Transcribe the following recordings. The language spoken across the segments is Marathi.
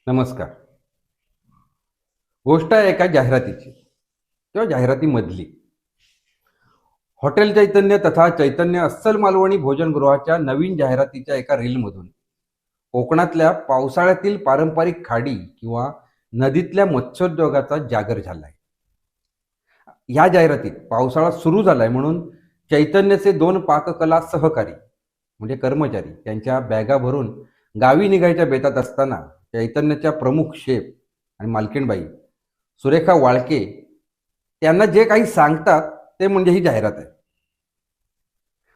नमस्कार. गोष्ट आहे एका जाहिरातीची किंवा जाहिरातीमधली. हॉटेल चैतन्य तथा चैतन्य अस्सल मालवणी भोजनगृहाच्या नवीन जाहिरातीच्या एका रीलमधून कोकणातल्या पावसाळ्यातील पारंपरिक खाडी किंवा नदीतल्या मत्स्योद्योगाचा जागर झालाय. या जाहिरातीत पावसाळा सुरू झालाय म्हणून चैतन्यचे दोन पाककला सहकारी म्हणजे कर्मचारी त्यांच्या बॅगा भरून गावी निघायच्या बेतात असताना चैतन्याच्या प्रमुख शेफ आणि मालकीणबाई सुरेखा वाळके त्यांना जे काही सांगतात ते म्हणजे ही जाहिरात आहे.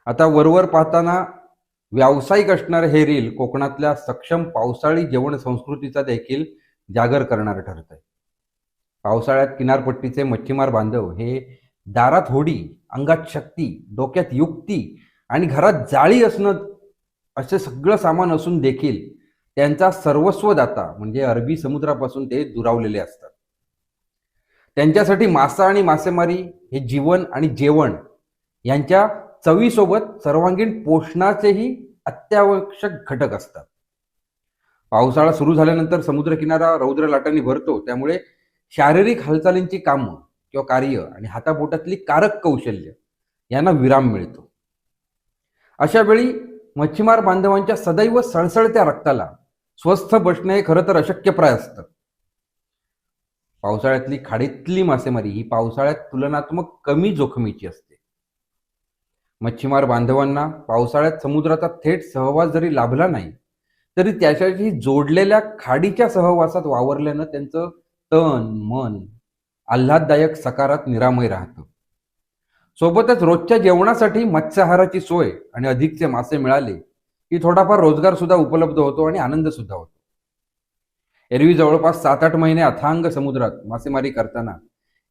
आता वरवर पाहताना व्यावसायिक असणारे हे रील कोकणातल्या सक्षम पावसाळी जेवण संस्कृतीचा देखील जागर करणारं ठरत आहे. पावसाळ्यात किनारपट्टीचे मच्छीमार बांधव हे दारात होडी, अंगात शक्ती, डोक्यात युक्ती आणि घरात जाळी असणं असे सगळं सामान असून देखील त्यांचा सर्वस्वदाता म्हणजे अरबी समुद्रापासून ते दुरावलेले असतात. त्यांच्यासाठी मासा आणि मासेमारी हे जीवन आणि जेवण यांच्या चवीसोबत सर्वांगीण पोषणाचेही अत्यावश्यक घटक असतात. पावसाळा सुरू झाल्यानंतर समुद्रकिनारा रौद्र लाटांनी भरतो, त्यामुळे शारीरिक हालचालींची कामं किंवा कार्य आणि हाताबोटातली कारक कौशल्य यांना विराम मिळतो. अशा वेळी मच्छीमार बांधवांच्या सदैव सळसळत्या रक्ताला स्वस्थ बसणे हे खरं तर अशक्यप्राय असतं. पावसाळ्यातली खाडीतली मासेमारी ही पावसाळ्यात तुलनात्मक कमी जोखमीची असते. मच्छीमार बांधवांना पावसाळ्यात समुद्राचा थेट सहवास जरी लाभला नाही तरी त्याच्याशी जोडलेल्या खाडीच्या सहवासात वावरल्यानं त्यांचं तन मन आल्हाददायक सकारात निरामय राहतं. सोबतच रोजच्या जेवणासाठी मत्स्याहाराची सोय आणि अधिकचे मासे मिळाले की थोडाफार रोजगार सुद्धा उपलब्ध होतो आणि आनंद सुद्धा होतो. एरवी जवळपास 7-8 महिने अथांग समुद्रात मासेमारी करताना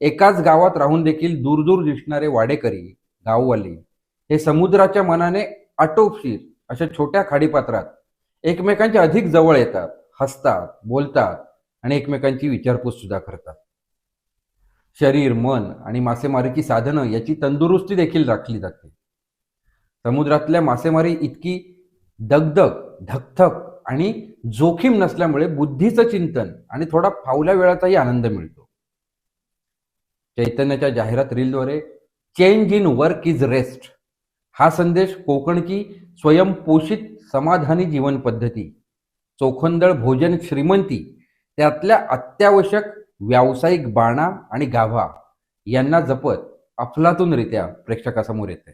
एकाच गावात राहून देखील दूर दिसणारे वाडेकरी गाववाले हे समुद्राच्या मनाने आटोपशीर अशा छोट्या खाडीपात्रात एकमेकांच्या अधिक जवळ येतात, हसतात, बोलतात आणि एकमेकांची विचारपूस सुद्धा करतात. शरीर, मन आणि मासेमारीची साधनं याची तंदुरुस्ती देखील राखली जाते. समुद्रातल्या मासेमारी इतकी दगदग, धकधक आणि जोखीम नसल्यामुळे बुद्धीचं चिंतन आणि थोडा फावल्या वेळाचाही आनंद मिळतो. चैतन्याच्या जाहिरात रीलद्वारे change in work is rest हा संदेश कोकणची स्वयंपोषित समाधानी जीवन पद्धती, चोखंदळ भोजन श्रीमंती, त्यातल्या अत्यावश्यक व्यावसायिक बाणा आणि गाभा यांना जपत अफलातूनरित्या प्रेक्षकासमोर येते.